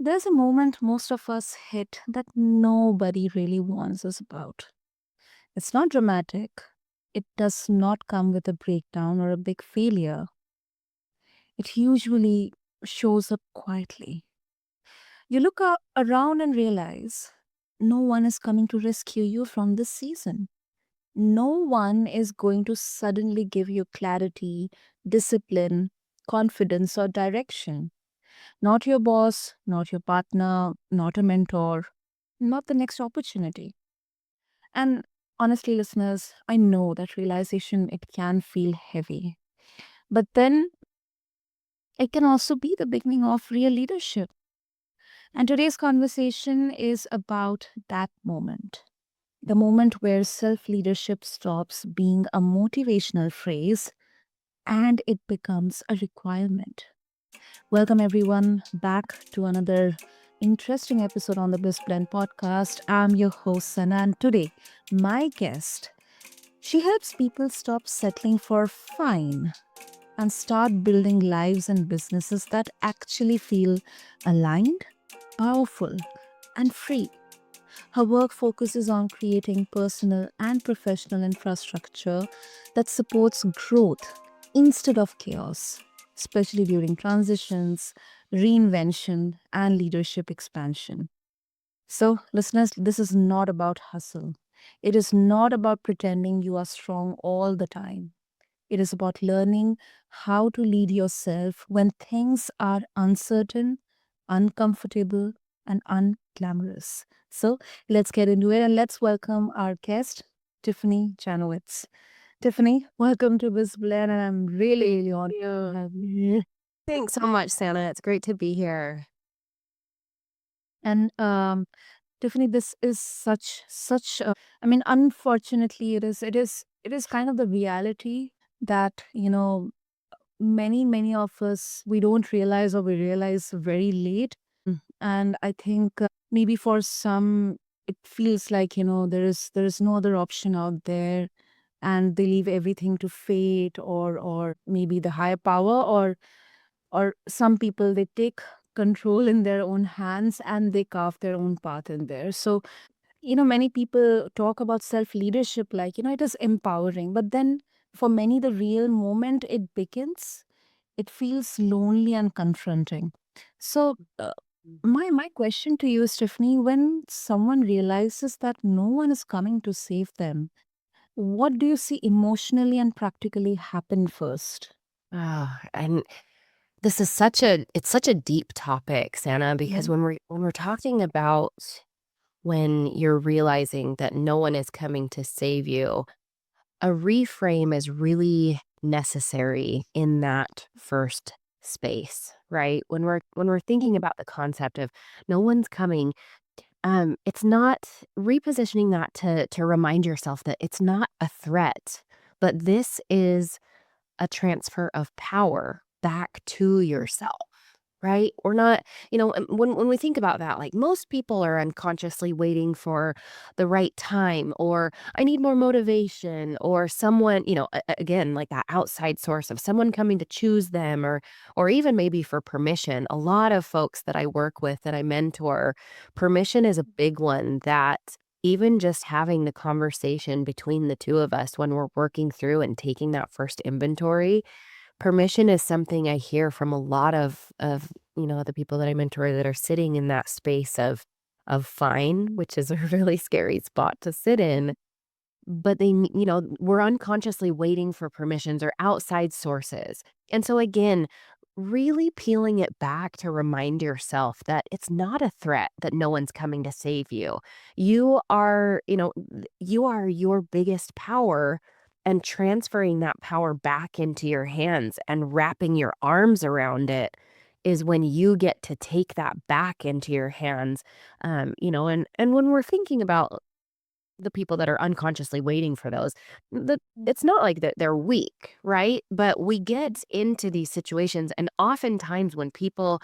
There's a moment most of us hit that nobody really warns us about. It's not dramatic. It does not come with a breakdown or a big failure. It usually shows up quietly. You look around and realize no one is coming to rescue you from this season. No one is going to suddenly give you clarity, discipline, confidence, or direction. Not your boss, not your partner, not a mentor, not the next opportunity. And honestly, listeners, I know that realization it can feel heavy. But then it can also be the beginning of real leadership. And today's conversation is about that moment. The moment where self leadership stops being a motivational phrase and it becomes a requirement. Welcome, everyone, back to another interesting episode on the BizBlend podcast. I'm your host, Sana, and today, my guest, she helps people stop settling for fine and start building lives and businesses that actually feel aligned, powerful, and free. Her work focuses on creating personal and professional infrastructure that supports growth instead of chaos, especially during transitions, reinvention, and leadership expansion. So, listeners, this is not about hustle. It is not about pretending you are strong all the time. It is about learning how to lead yourself when things are uncertain, uncomfortable, and unglamorous. So let's get into it and let's welcome our guest, Tiffanie Janowitz. Tiffanie, welcome to BizBlend, and I'm really honored to have you. Thanks so much, Santa. It's great to be here. And Tiffanie, this is I mean, unfortunately, it is kind of the reality that, many of us, we don't realize or we realize very late. And I think maybe for some it feels like, there is no other option out there, and they leave everything to fate or maybe the higher power, or some people, they take control in their own hands and they carve their own path in there. So, many people talk about self leadership like, it is empowering, but then for many, the real moment it begins, it feels lonely and confronting. So, my question to you is, Tiffany, when someone realizes that no one is coming to save them, what do you see emotionally and practically happen first? And this is such a deep topic, Santa, Yeah. because when we're talking about when you're realizing that no one is coming to save you, a reframe is really necessary in that first space, right? When we're thinking about the concept of no one's coming, it's not repositioning that to remind yourself that it's not a threat, but this is a transfer of power back to yourself, right? We're not, when we think about that, like most people are unconsciously waiting for the right time, or I need more motivation, or someone, again, like that outside source of someone coming to choose them, or even maybe for permission. A lot of folks that I work with, that I mentor, permission is a big one, that even just having the conversation between the two of us when we're working through and taking that first inventory. Permission is something I hear from a lot of the people that I mentor that are sitting in that space of fine, which is a really scary spot to sit in. But we're unconsciously waiting for permissions or outside sources. And so again, really peeling it back to remind yourself that it's not a threat, that no one's coming to save you. You are your biggest power, and transferring that power back into your hands and wrapping your arms around it is when you get to take that back into your hands. And when we're thinking about the people that are unconsciously waiting for those, it's not like that they're weak, right? But we get into these situations, and oftentimes when people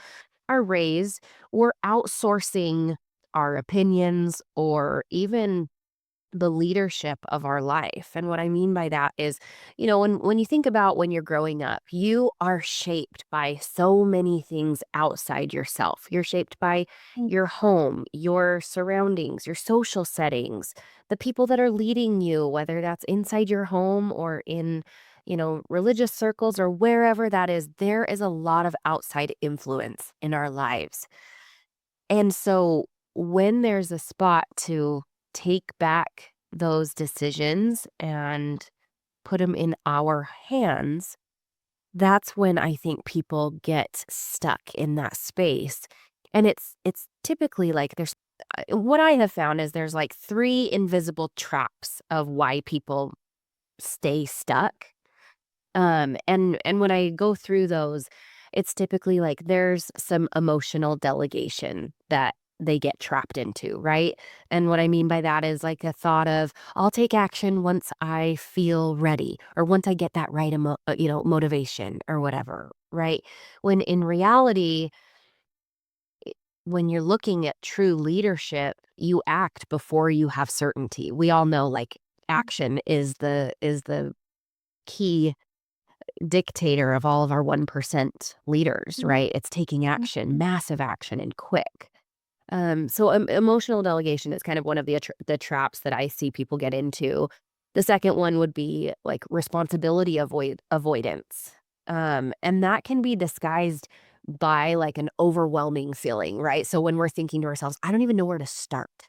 are raised, we're outsourcing our opinions, or even the leadership of our life. And what I mean by that is, when you think about when you're growing up, you are shaped by so many things outside yourself. You're shaped by Mm. your home, your surroundings, your social settings, the people that are leading you, whether that's inside your home or in, religious circles or wherever that is. There is a lot of outside influence in our lives. And so when there's a spot to take back those decisions and put them in our hands, that's when I think people get stuck in that space. And it's typically like what I have found is there's like three invisible traps of why people stay stuck. And when I go through those, it's typically like there's some emotional delegation that they get trapped into, right? And what I mean by that is like a thought of I'll take action once I feel ready or once I get that right motivation or whatever, right? When in reality, when you're looking at true leadership, you act before you have certainty. We all know like action is the key dictator of all of our 1% leaders, Mm. right? It's taking Mm. action, massive action, and quick. So emotional delegation is kind of one of the traps that I see people get into. The second one would be like responsibility avoidance. And that can be disguised by like an overwhelming feeling, right? So when we're thinking to ourselves, I don't even know where to start.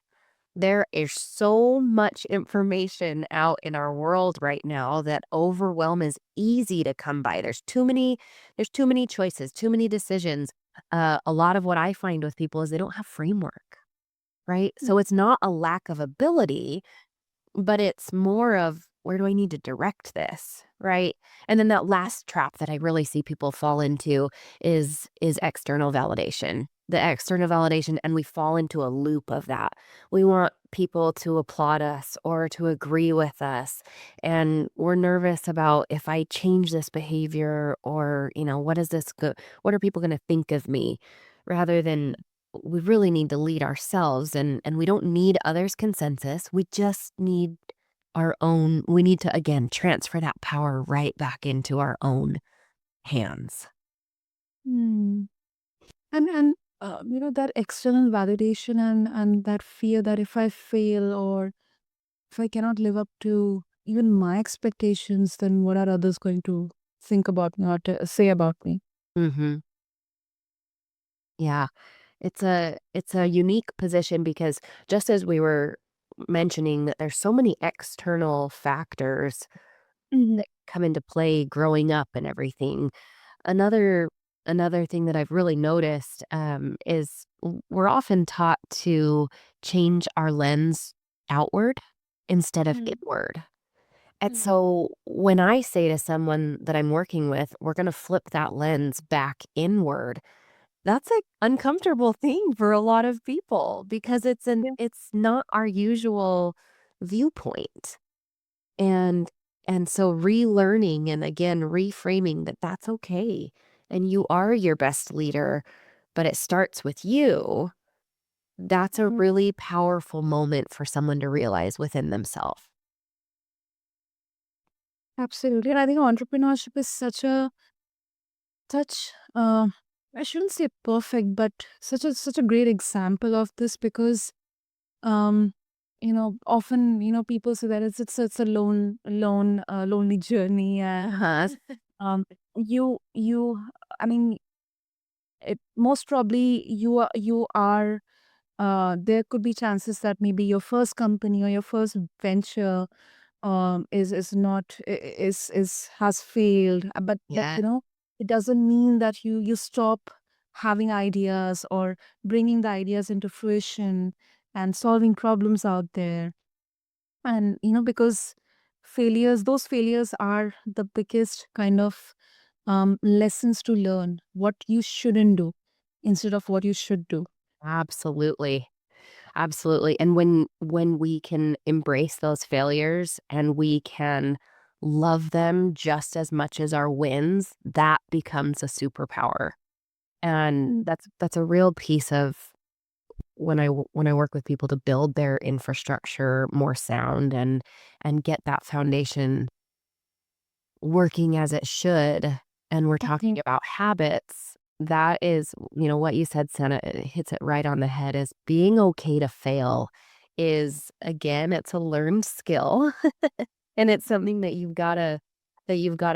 There is so much information out in our world right now that overwhelm is easy to come by. There's too many choices, too many decisions. A lot of what I find with people is they don't have framework, right? Mm. So it's not a lack of ability, but it's more of where do I need to direct this, right? And then that last trap that I really see people fall into is external validation. The external validation, and we fall into a loop of that. We want people to applaud us or to agree with us, and we're nervous about if I change this behavior or, what are people going to think of me rather than we really need to lead ourselves, and we don't need others' consensus. We just need our own. We need to again transfer that power right back into our own hands. Mm. And that external validation and that fear that if I fail or if I cannot live up to even my expectations, then what are others going to think about me or to say about me? Mhm. Yeah. It's a unique position because just as we were mentioning that there's so many external factors Mhm. that come into play growing up and everything. Another another thing that I've really noticed, is we're often taught to change our lens outward instead of Mm. inward. And Mm. so when I say to someone that I'm working with, we're gonna flip that lens back inward, that's an uncomfortable thing for a lot of people because Yeah. it's not our usual viewpoint. And and so relearning and again reframing that that's okay and you are your best leader, but it starts with you. That's a Mm. really powerful moment for someone to realize within themselves. Absolutely. And I think entrepreneurship is such I shouldn't say perfect, but such a great example of this because um often people say that it's a lonely journey and Uh-huh. um you I mean most probably you are there could be chances that maybe your first company or your first venture is not is has failed, but that Yeah. it doesn't mean that you stop having ideas or bringing the ideas into fruition and solving problems out there. And because those failures are the biggest kind of lessons to learn what you shouldn't do instead of what you should do. Absolutely. Absolutely. And when we can embrace those failures and we can love them just as much as our wins, that becomes a superpower. And Mm. that's a real piece of when I work with people to build their infrastructure more sound and get that foundation working as it should, and we're talking about habits, that is, what you said, Senna, it hits it right on the head, is being okay to fail is, again, it's a learned skill. And it's something that you've gotta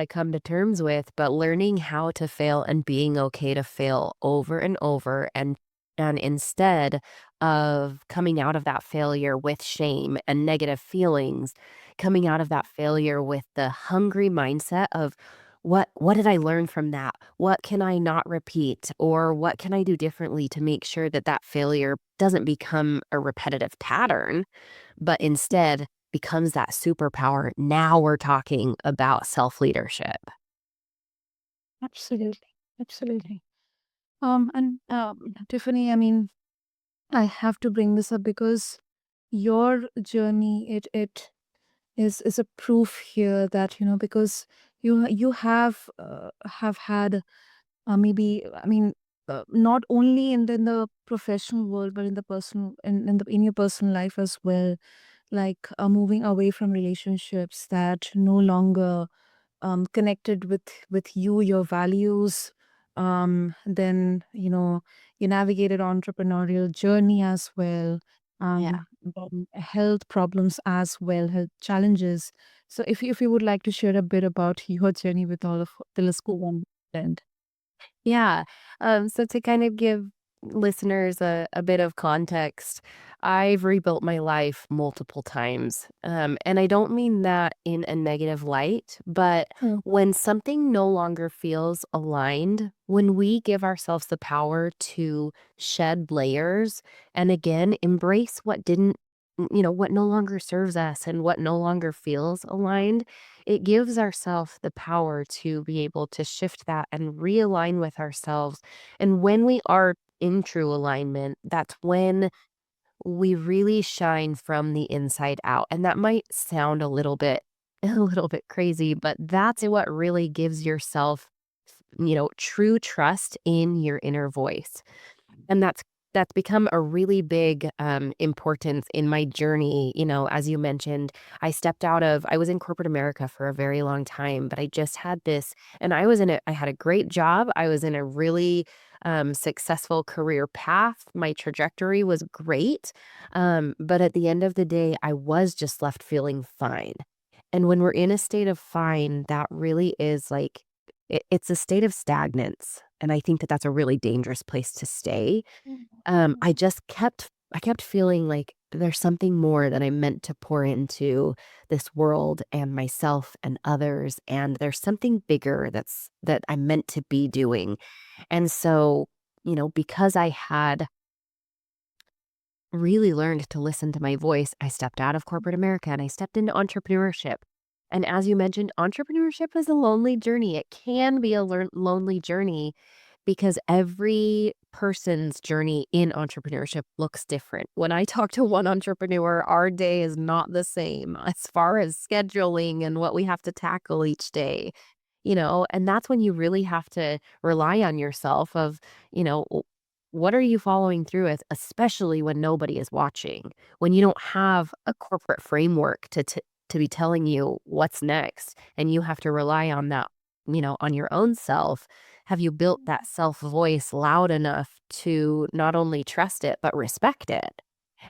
come to terms with, but learning how to fail and being okay to fail over and over, and instead of coming out of that failure with shame and negative feelings, coming out of that failure with the hungry mindset of what did I learn from that? What can I not repeat? Or what can I do differently to make sure that that failure doesn't become a repetitive pattern, but instead becomes that superpower. Now we're talking about self-leadership. Absolutely. Absolutely. And Tiffany, I mean, I have to bring this up because your journey, it is a proof here that, because you have had, maybe, I mean, not only in the professional world, but in the personal, in your personal life as well, like, moving away from relationships that no longer connected with you, your values. Then, you navigated entrepreneurial journey as well. Yeah. Health problems as well, health challenges. So if you would like to share a bit about your journey with all of the listeners and Yeah. So to kind of give listeners a bit of context, I've rebuilt my life multiple times. And I don't mean that in a negative light, but Mm, when something no longer feels aligned, when we give ourselves the power to shed layers and again, embrace what didn't, what no longer serves us and what no longer feels aligned, it gives ourselves the power to be able to shift that and realign with ourselves. And when we are in true alignment, that's when we really shine from the inside out. And that might sound a little bit a little bit crazy, but that's what really gives yourself, true trust in your inner voice. And that's become a really big, importance in my journey. As you mentioned, I was in corporate America for a very long time, but I just had this, and I had a great job. I was in a really, successful career path. My trajectory was great. But at the end of the day, I was just left feeling fine. And when we're in a state of fine, that really is like, it's a state of stagnance. And I think that that's a really dangerous place to stay. I kept feeling like there's something more that I'm meant to pour into this world and myself and others, and there's something bigger that I'm meant to be doing. And so, because I had really learned to listen to my voice, I stepped out of corporate America and I stepped into entrepreneurship. And as you mentioned, entrepreneurship is a lonely journey. It can be a lonely journey because every person's journey in entrepreneurship looks different. When I talk to one entrepreneur, our day is not the same as far as scheduling and what we have to tackle each day. And that's when you really have to rely on yourself of, what are you following through with, especially when nobody is watching, when you don't have a corporate framework to be telling you what's next, and you have to rely on that, on your own self. Have you built that self voice loud enough to not only trust it, but respect it?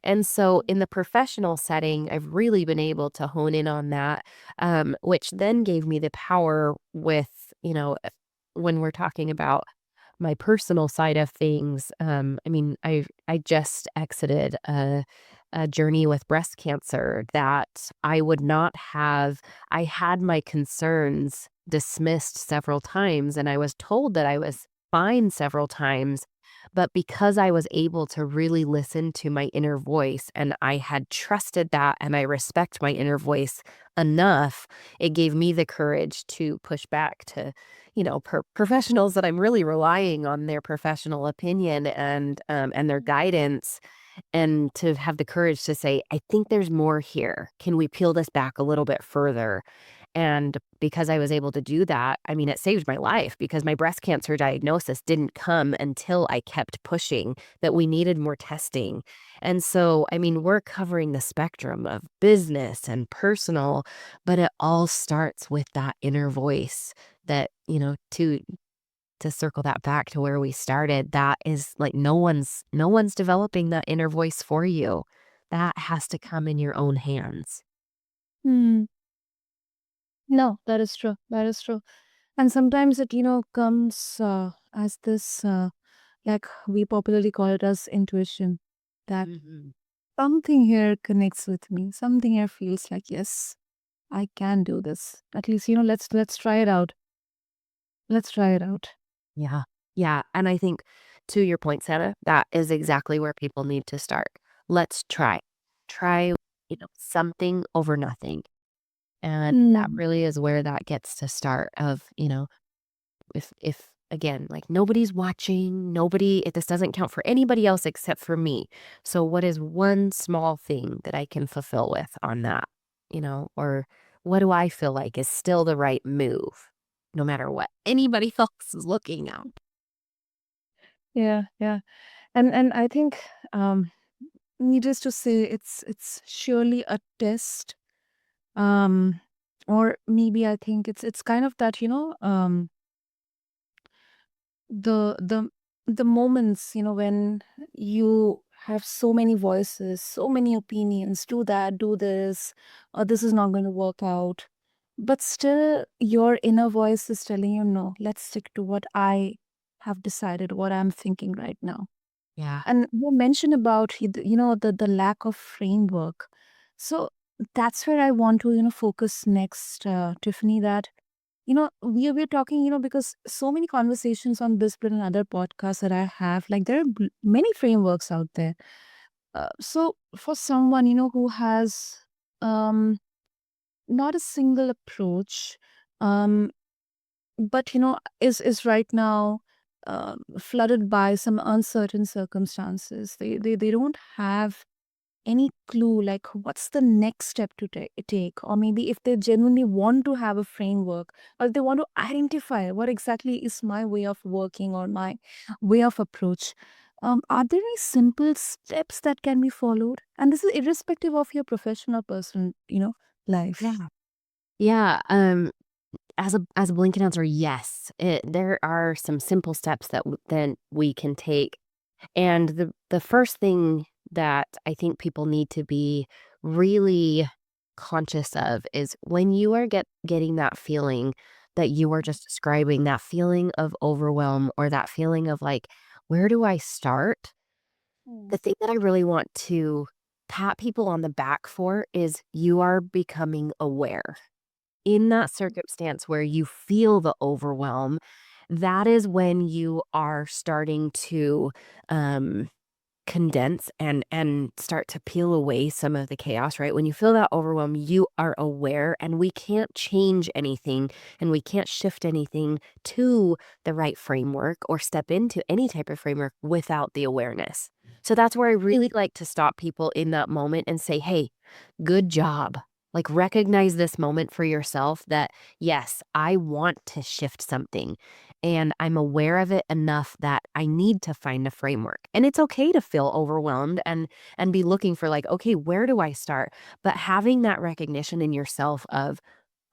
And so in the professional setting, I've really been able to hone in on that, which then gave me the power with, when we're talking about my personal side of things. I mean, I just exited a journey with breast cancer that I would not have. I had my concerns dismissed several times, and I was told that I was fine several times. But because I was able to really listen to my inner voice and I had trusted that and I respect my inner voice enough, it gave me the courage to push back to, professionals that I'm really relying on their professional opinion and their guidance, and to have the courage to say, I think there's more here. Can we peel this back a little bit further? And because I was able to do that, I mean, it saved my life because my breast cancer diagnosis didn't come until I kept pushing that we needed more testing. And so, I mean, we're covering the spectrum of business and personal, but it all starts with that inner voice that, to circle that back to where we started, that is like no one's developing that inner voice for you. That has to come in your own hands. Hmm. No, that is true. That is true. And sometimes it, comes as this, like we popularly call it as intuition, that Mhm. something here connects with me. Something here feels like, yes, I can do this. At least, let's try it out. Let's try it out. Yeah. Yeah, and I think to your point, Sarah, that is exactly where people need to start. Let's try. Try, something over nothing. And that Hmm. really is where that gets to start of, if again, like nobody's watching, this doesn't count for anybody else except for me. So what is one small thing that I can fulfill with on that, or what do I feel like is still the right move, no matter what anybody else is looking at? Yeah, yeah. And I think, um, needless to say, it's surely a test. Um, or maybe I think it's kind of that, the the moments, when you have so many voices, so many opinions, do that, do this, or this is not going to work out, but still your inner voice is telling you, no, let's stick to what I have decided, what I'm thinking right now. Yeah. And you mentioned about the lack of framework. So that's where I want to focus next, Tiffany. That we're talking, because so many conversations on BizBlend and other podcasts that I have, like there are many frameworks out there. So for someone who has um not a single approach, um but is right now flooded by some uncertain circumstances, they don't have any clue like what's the next step to take, or maybe if they genuinely want to have a framework, or if they want to identify what exactly is my way of working or my way of approach, are there any simple steps that can be followed? And this is irrespective of your professional personal life. Yeah. Yeah. As a blanket answer, yes. There are some simple steps that then we can take. And the first thing that I think people need to be really conscious of is when you are getting that feeling that you are just describing, that feeling of overwhelm or that feeling of like, where do I start? Mm. The thing that I really want to pat people on the back for is you are becoming aware. In that circumstance where you feel the overwhelm, that is when you are starting to, um, condense and start to peel away some of the chaos, right? When you feel that overwhelm, you are aware, and we can't change anything and we can't shift anything to the right framework or step into any type of framework without the awareness. So that's where I really like to stop people in that moment and say, hey, good job. Like, recognize this moment for yourself that, yes, I want to shift something and I'm aware of it enough that I need to find a framework. And it's okay to feel overwhelmed and be looking for like, okay, where do I start? But having that recognition in yourself of,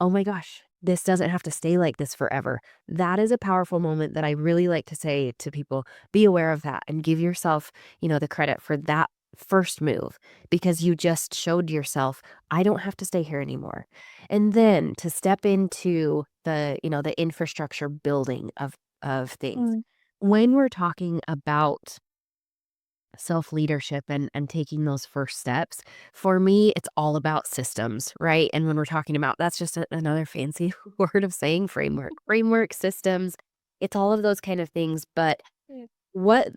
oh my gosh, this doesn't have to stay like this forever. That is a powerful moment that I really like to say to people, be aware of that and give yourself, the credit for that first move because you just showed yourself, I don't have to stay here anymore. And then to step into the infrastructure building of things. Mm. When we're talking about self-leadership and taking those first steps, for me, it's all about systems, right? And when we're talking about that's just another fancy word of saying framework, systems, it's all of those kind of things. But Yeah. what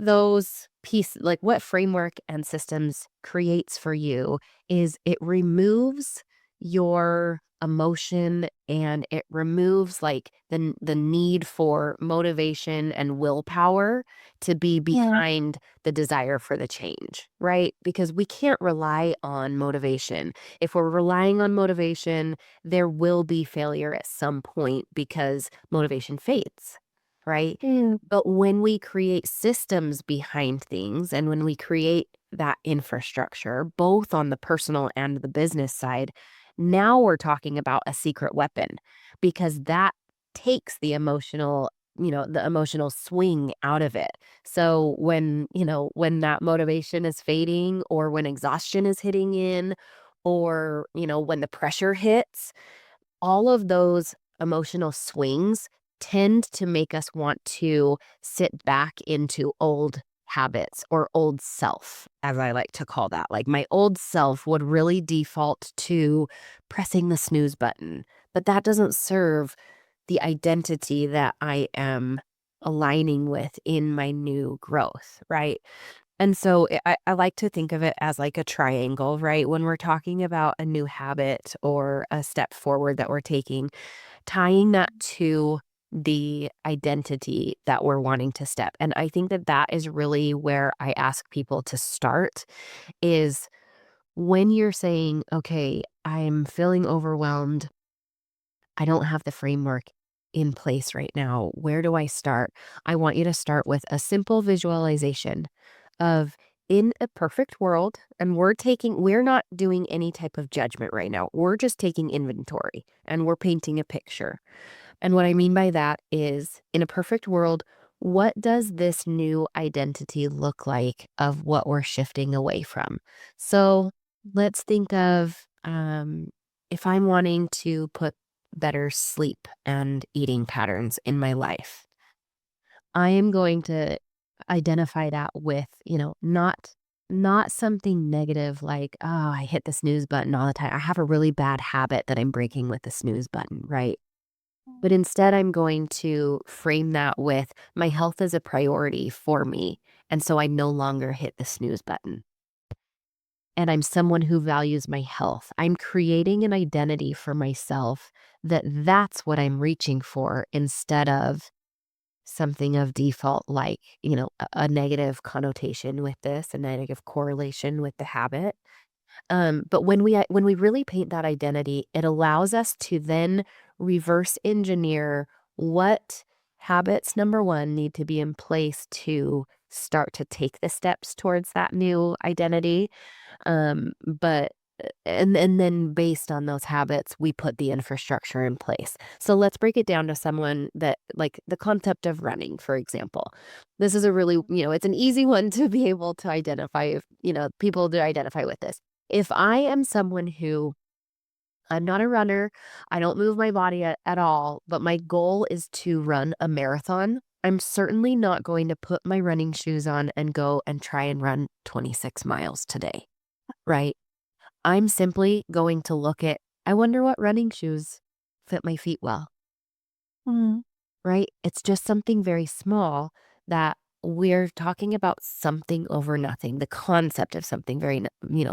framework and systems creates for you is it removes your emotion, and it removes like the need for motivation and willpower to be Yeah. behind the desire for the change, right? Because we can't rely on motivation. If we're relying on motivation, there will be failure at some point because motivation fades, right? Mm. But when we create systems behind things and when we create that infrastructure, both on the personal and the business side, now we're talking about a secret weapon because that takes the emotional swing out of it. So when that motivation is fading or when exhaustion is hitting in or, when the pressure hits, all of those emotional swings tend to make us want to sit back into old habits or old self, as I like to call that. Like my old self would really default to pressing the snooze button, but that doesn't serve the identity that I am aligning with in my new growth, right? And so I like to think of it as like a triangle, right? When we're talking about a new habit or a step forward that we're taking, tying that to the identity that we're wanting to step. And I think that that is really where I ask people to start is when you're saying, okay, I'm feeling overwhelmed. I don't have the framework in place right now. Where do I start? I want you to start with a simple visualization of in a perfect world, and we're not doing any type of judgment right now. We're just taking inventory and we're painting a picture. And what I mean by that is in a perfect world, what does this new identity look like of what we're shifting away from? So let's think of if I'm wanting to put better sleep and eating patterns in my life, I am going to identify that with, not something negative like, oh, I hit the snooze button all the time. I have a really bad habit that I'm breaking with the snooze button, right? But instead, I'm going to frame that with my health is a priority for me. And so I no longer hit the snooze button. And I'm someone who values my health. I'm creating an identity for myself that's what I'm reaching for instead of something of default, like, a negative connotation with this, a negative correlation with the habit. But when we really paint that identity, it allows us to then reverse engineer what habits, number one, need to be in place to start to take the steps towards that new identity. But and then based on those habits, we put the infrastructure in place. So let's break it down to someone that like the concept of running, for example. This is a really, it's an easy one to be able to identify if, people to identify with this. If I am someone who I'm not a runner, I don't move my body at all, but my goal is to run a marathon. I'm certainly not going to put my running shoes on and go and try and run 26 miles today, right? I'm simply going to look at, I wonder what running shoes fit my feet well, Mm. right? It's just something very small that we're talking about something over nothing, the concept of something very,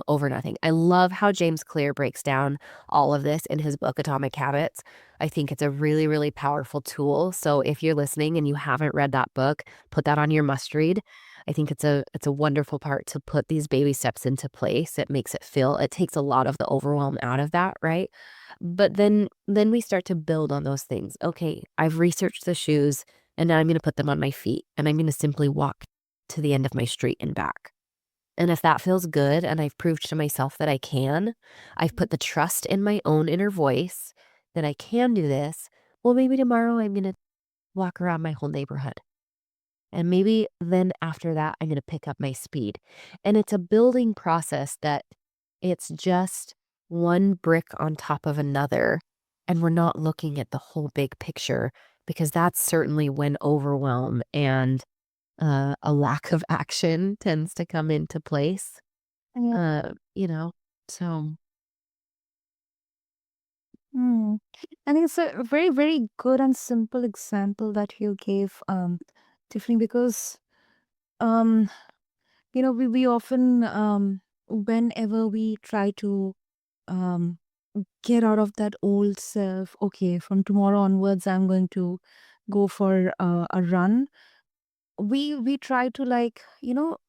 over nothing. I love how James Clear breaks down all of this in his book, Atomic Habits. I think it's a really, really powerful tool. So if you're listening and you haven't read that book, put that on your must read. I think it's a wonderful part to put these baby steps into place. It takes a lot of the overwhelm out of that, right? But then we start to build on those things. Okay, I've researched the shoes and now I'm going to put them on my feet and I'm going to simply walk to the end of my street and back. And if that feels good and I've proved to myself that I can, I've put the trust in my own inner voice that I can do this. Well, maybe tomorrow I'm going to walk around my whole neighborhood. And maybe then after that, I'm going to pick up my speed. And it's a building process that it's just one brick on top of another. And we're not looking at the whole big picture because that's certainly when overwhelm and a lack of action tends to come into place. Yeah. Uh, you know, so Mm. I think it's a very, very good and simple example that you gave, Tiffany, because um, we often, whenever we try to, um, get out of that old self. Okay, from tomorrow onwards, I'm going to go for a run. We try to, like,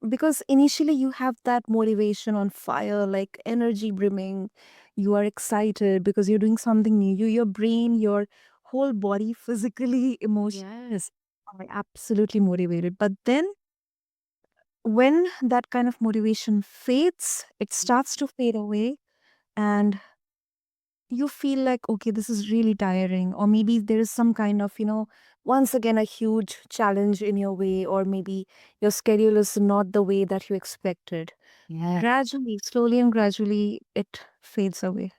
because initially you have that motivation on fire, like energy brimming. You are excited because you're doing something new. Your brain, your whole body, physically, emotionally, Yes. are absolutely motivated. But then when that kind of motivation fades, it starts to fade away, and you feel like, okay, this is really tiring, or maybe there is some kind of, once again, a huge challenge in your way, or maybe your schedule is not the way that you expected. Yeah. Gradually, slowly and gradually, it fades away.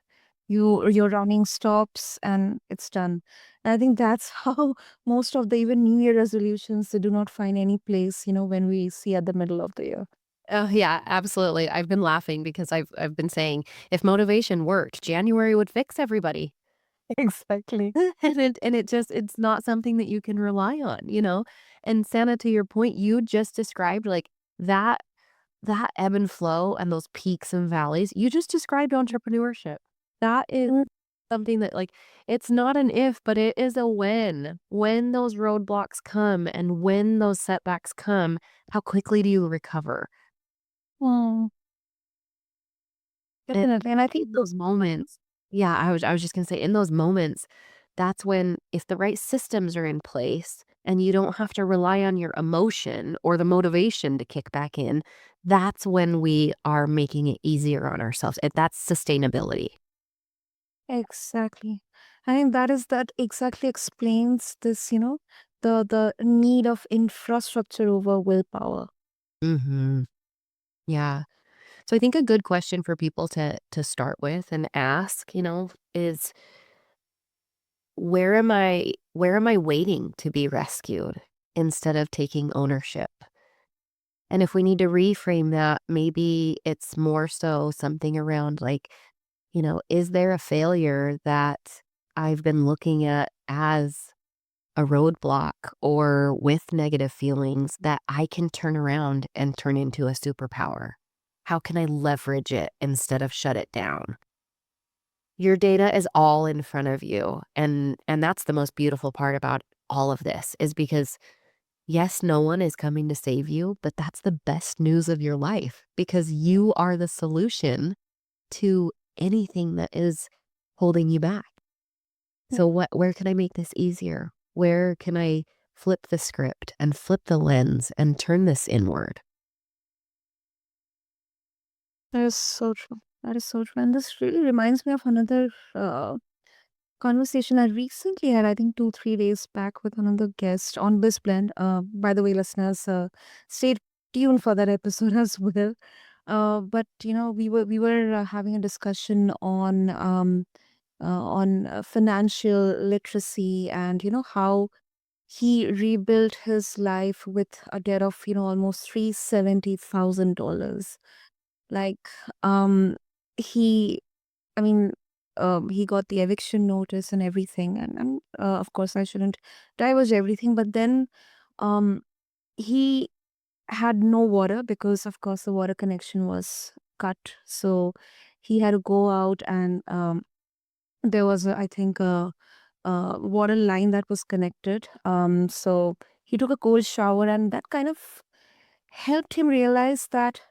Your running stops and it's done. And I think that's how most of the even New Year resolutions, they do not find any place, when we see at the middle of the year. Oh, yeah, absolutely. I've been laughing because I've been saying if motivation worked, January would fix everybody. Exactly. And it just it's not something that you can rely on, you know? And Santa, to your point, you just described like that that ebb and flow and those peaks and valleys, you just described entrepreneurship. That is Mm. something that like it's not an if, but it is a when. When those roadblocks come and when those setbacks come, how quickly do you recover? Mm, And definitely. And I think in those moments yeah, I was just gonna say in those moments, that's when if the right systems are in place and you don't have to rely on your emotion or the motivation to kick back in, that's when we are making it easier on ourselves. And that's sustainability. exactly. I think that exactly explains this, the need of infrastructure over willpower. Mhm. Yeah. So I think a good question for people to start with and ask, is where am I waiting to be rescued instead of taking ownership? And if we need to reframe that, maybe it's more so something around like, is there a failure that I've been looking at as a roadblock or with negative feelings that I can turn around and turn into a superpower? How can I leverage it instead of shut it down? Your data is all in front of you. And that's the most beautiful part about all of this is because yes, no one is coming to save you, but that's the best news of your life because you are the solution to anything that is holding you back. So where can I make this easier? Where can I flip the script and flip the lens and turn this inward? That is so true. That is so true. And this really reminds me of another conversation I recently had, I think 2, 3 days back, with another guest on BizBlend. By the way, listeners, stay tuned for that episode as well. But we were having a discussion on financial literacy, and how he rebuilt his life with a debt of almost $370,000. Like, um, he I mean, he got the eviction notice and everything, and of course, I shouldn't divulge everything. But then, um, he had no water because, of course, the water connection was cut. So he had to go out, and there was, I think, a water line that was connected. So he took a cold shower, and that kind of helped him realize that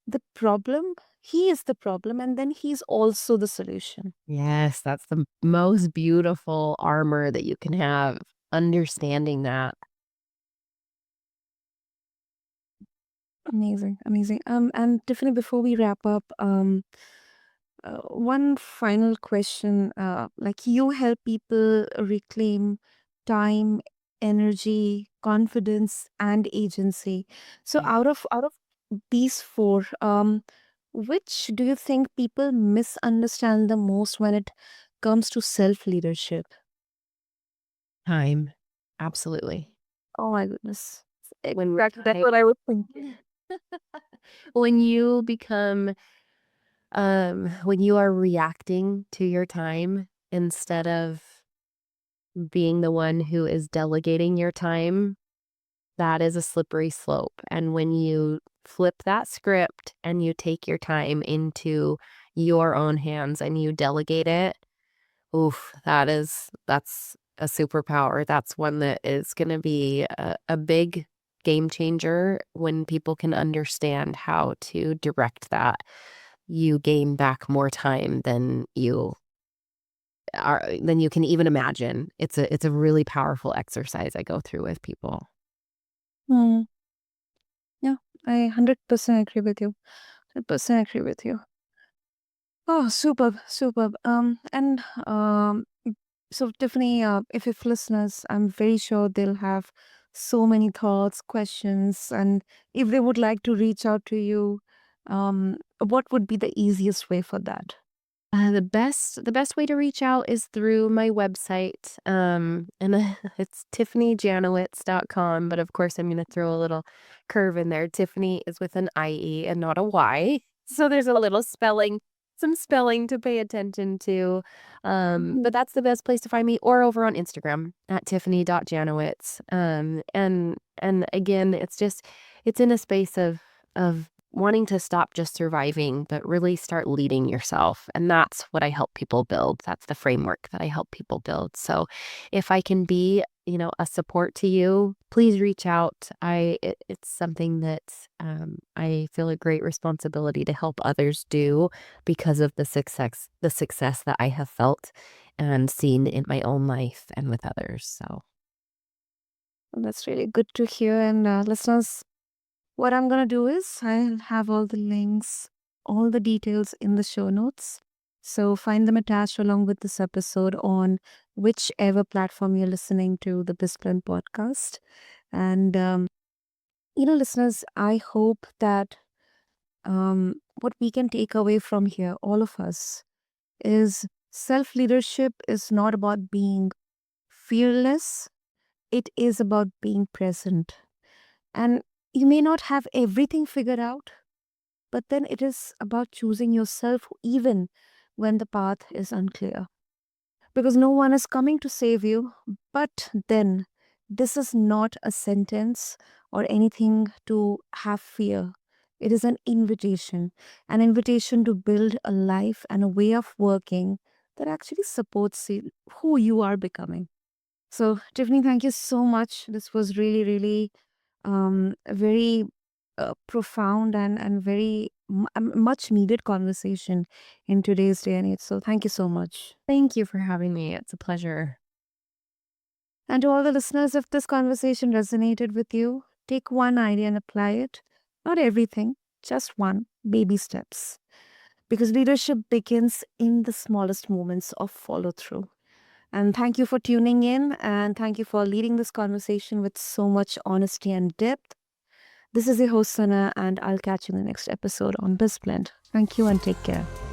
the problem, he is the problem, and then he's also the solution. Yes, that's the most beautiful armor that you can have, understanding that. Amazing, amazing. And Tiffany, before we wrap up, one final question. Like, you help people reclaim time, energy, confidence, and agency. So Yeah. out of these four, which do you think people misunderstand the most when it comes to self leadership? Time. Absolutely. Oh my goodness. When Exactly. That's time what I was thinking. when you become, when you are reacting to your time instead of being the one who is delegating your time, that is a slippery slope, and when you flip that script and you take your time into your own hands and you delegate it, oof, that's a superpower. That's one that is gonna be a big game changer when people can understand how to direct that. You gain back more time than you can even imagine. It's a really powerful exercise I go through with people. Hmm. Yeah, I 100% agree with you. 100% agree with you. Oh, superb, superb. So Tiffany, if listeners, I'm very sure they'll have so many thoughts, questions, and if they would like to reach out to you, what would be the easiest way for that? The best way to reach out is through my website, and it's tiffanyjanowitz.com, but of course, I'm gonna throw a little curve in there. Tiffany is with an IE and not a Y, so there's a little some spelling to pay attention to, but Mhm. that's the best place to find me, or over on Instagram at tiffany.janowitz, and again, it's in a space of wanting to stop just surviving, but really start leading yourself. And that's what I help people build. That's the framework that I help people build. So if I can be, a support to you, please reach out. It's something that I feel a great responsibility to help others do because of the success that I have felt and seen in my own life and with others. So Well, that's really good to hear. And listeners, what I'm going to do is I'll have all the links, all the details in the show notes. So find them attached along with this episode on whichever platform you're listening to the BizBlend podcast. And, listeners, I hope that what we can take away from here, all of us, is self leadership is not about being fearless, it is about being present. And you may not have everything figured out, but then it is about choosing yourself even when the path is unclear. Because no one is coming to save you, but then this is not a sentence or anything to have fear. It is an invitation to build a life and a way of working that actually supports who you are becoming. So, Tiffany, thank you so much. This was really, really a very profound and very much needed conversation in today's day and age. So, thank you so much. thank you for having me. It's a pleasure. And to all the listeners, if this conversation resonated with you, take one idea and apply it. Not everything, just one, baby steps. Because leadership begins in the smallest moments of follow through. And thank you for tuning in, and thank you for leading this conversation with so much honesty and depth. This is your host, Sana, and I'll catch you in the next episode on BizBlend. Thank you and take care.